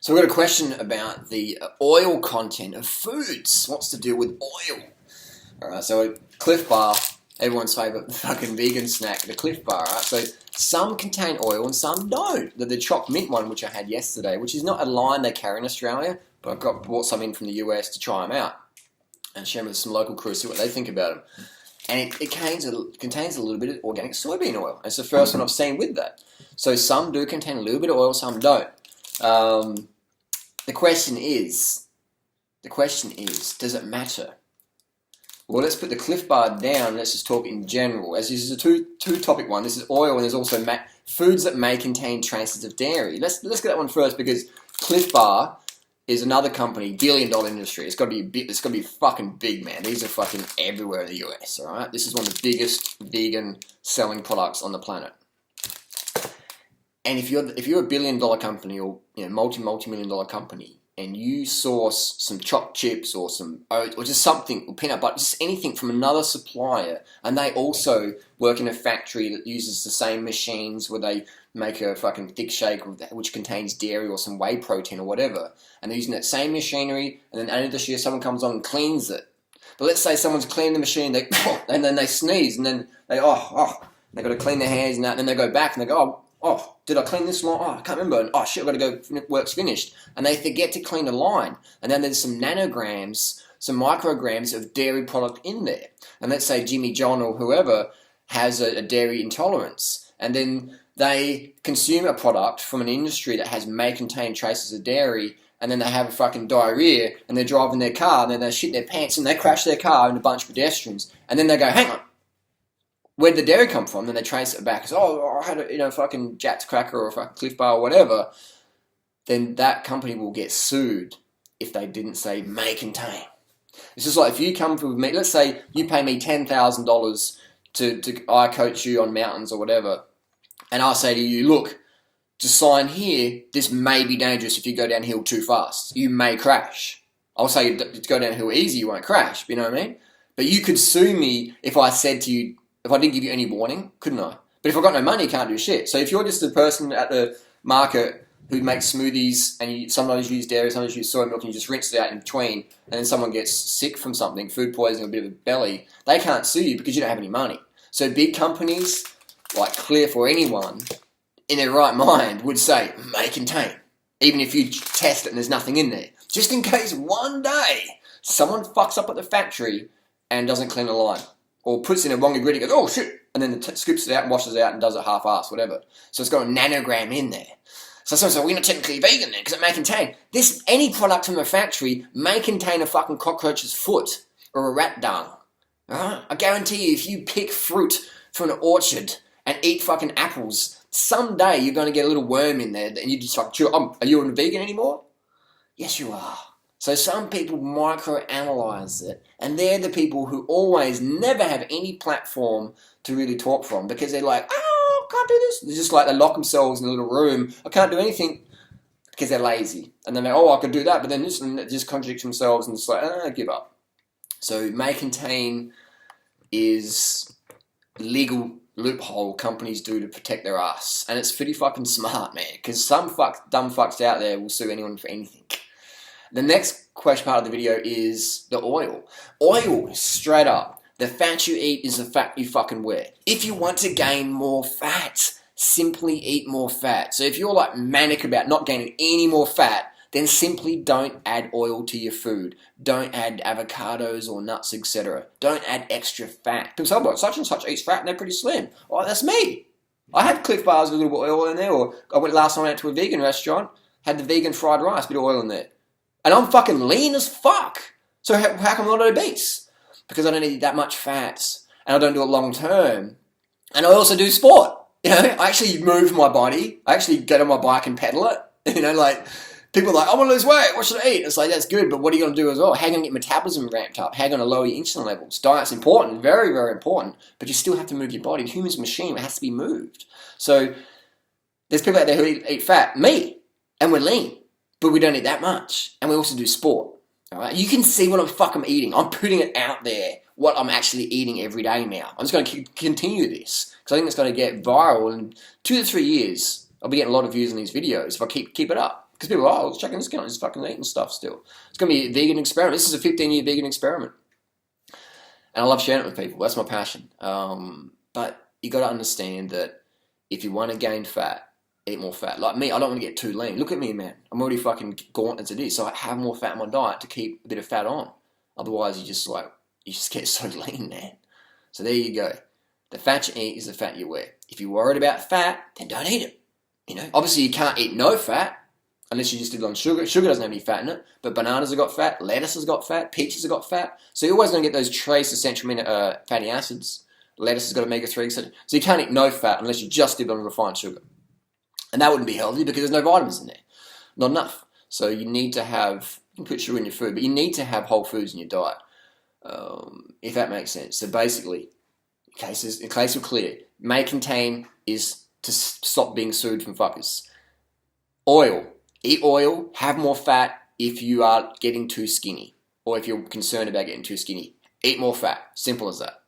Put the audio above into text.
So we've got a question about the oil content of foods. What's to do with oil? Alright, so Clif Bar, everyone's favourite fucking vegan snack, the Clif Bar, right? So some contain oil and some don't. The chopped mint one, which I had yesterday, which is not a line they carry in Australia, but I've brought some in from the US to try them out and share them with some local crews, see what they think about them. And it contains a little bit of organic soybean oil. It's the first one I've seen with that. So some do contain a little bit of oil, some don't. The question is, does it matter? Well, let's put the Clif Bar down. Let's just talk in general. As this is a two-topic one. This is oil, and there's also foods that may contain traces of dairy. Let's get that one first, because Clif Bar is another company, billion-dollar industry. It's got to be fucking big, man. These are fucking everywhere in the US. All right, this is one of the biggest vegan selling products on the planet. And if you're a billion-dollar company, or multi-million-dollar company, and you source some chopped chips or some oats or just something, or peanut butter, just anything from another supplier, and they also work in a factory that uses the same machines where they make a fucking thick shake which contains dairy or some whey protein or whatever, and they're using that same machinery, and then end of this year someone comes on and cleans it. But let's say someone's cleaned the machine, and then they sneeze, and then they've got to clean their hands and that, and then they go back and they go, oh, did I clean this line? Oh, I can't remember. Oh, shit, I've got to go, work's finished. And they forget to clean the line. And then there's some nanograms, some micrograms of dairy product in there. And let's say Jimmy John or whoever has a dairy intolerance. And then they consume a product from an industry that may contain traces of dairy, and then they have a fucking diarrhea, and they're driving their car, and then they shit their pants, and they crash their car into a bunch of pedestrians. And then they go, hang on, where'd the dairy come from? Then they trace it back as, I had a fucking Jats cracker or a fucking Clif Bar or whatever. Then that company will get sued if they didn't say may contain. It's just like if you come with me, let's say you pay me $10,000 I coach you on mountains or whatever, and I say to you, look, just sign here, this may be dangerous if you go downhill too fast. You may crash. I'll say go downhill easy, you won't crash, you know what I mean? But you could sue me if I said to you, if I didn't give you any warning, couldn't I? But if I've got no money, you can't do shit. So if you're just a person at the market who makes smoothies and you sometimes use dairy, sometimes use soy milk, and you just rinse it out in between, and then someone gets sick from something, food poisoning, a bit of a belly, they can't sue you because you don't have any money. So big companies like Clif or anyone in their right mind would say, may contain, even if you test it and there's nothing in there. Just in case one day someone fucks up at the factory and doesn't clean the line, or puts in a wrong ingredient, goes, oh shit, and then scoops it out and washes it out and does it half-assed, whatever. So it's got a nanogram in there. So someone says, well, we're not technically vegan then, because it may contain. Any product from a factory may contain a fucking cockroach's foot or a rat dung. Right? I guarantee you, if you pick fruit from an orchard and eat fucking apples, someday you're going to get a little worm in there, and you just like, are you a vegan anymore? Yes, you are. So some people microanalyze it, and they're the people who never have any platform to really talk from, because they're like, oh, I can't do this. They're just like, they lock themselves in a little room. I can't do anything because they're lazy. And then they're, I could do that, but then this just contradicts themselves and it's like, give up. So may contain is legal loophole companies do to protect their ass. And it's pretty fucking smart, man, because some dumb fucks out there will sue anyone for anything. The next question part of the video is the oil. Oil, straight up. The fat you eat is the fat you fucking wear. If you want to gain more fat, simply eat more fat. So if you're like manic about not gaining any more fat, then simply don't add oil to your food. Don't add avocados or nuts, etc. Don't add extra fat. People say, well, such and such eats fat and they're pretty slim. Oh, that's me. I had Clif Bars with a little bit of oil in there, or I went last night out to a vegan restaurant, had the vegan fried rice, bit of oil in there. And I'm fucking lean as fuck. So how come I'm not obese? Because I don't eat that much fat, and I don't do it long term. And I also do sport. I actually move my body. I actually get on my bike and pedal it. Like, people are like, I want to lose weight. What should I eat? It's like, that's good, but what are you going to do as well? How are you going to get metabolism ramped up? How are you going to lower your insulin levels? Diet's important, very, very important, but you still have to move your body. The human's a machine. It has to be moved. So there's people out there who eat fat. Me. And we're lean. But we don't eat that much. And we also do sport. All right? You can see what I'm fucking eating. I'm putting it out there, what I'm actually eating every day now. I'm just going to continue this, because I think it's going to get viral. In 2 to 3 years, I'll be getting a lot of views on these videos if I keep it up. Because people are, oh, checking this guy, he's fucking eating stuff still. It's going to be a vegan experiment. This is a 15-year vegan experiment. And I love sharing it with people. That's my passion. But you got to understand that if you want to gain fat, eat more fat. Like me, I don't want to get too lean. Look at me, man. I'm already fucking gaunt as it is. So I have more fat in my diet to keep a bit of fat on. Otherwise, you just get so lean, man. So there you go. The fat you eat is the fat you wear. If you're worried about fat, then don't eat it. Obviously you can't eat no fat unless you just live on sugar. Sugar doesn't have any fat in it, but bananas have got fat, lettuce has got fat, peaches have got fat. So you're always going to get those trace essential fatty acids. Lettuce has got omega-3, etc. So you can't eat no fat unless you just live on refined sugar. And that wouldn't be healthy because there's no vitamins in there. Not enough. So you need to have, you can put sugar in your food, but you need to have whole foods in your diet. If that makes sense. So basically, in case we're clear, may contain is to stop being sued from fuckers. Oil. Eat oil, have more fat if you are getting too skinny. Or if you're concerned about getting too skinny. Eat more fat. Simple as that.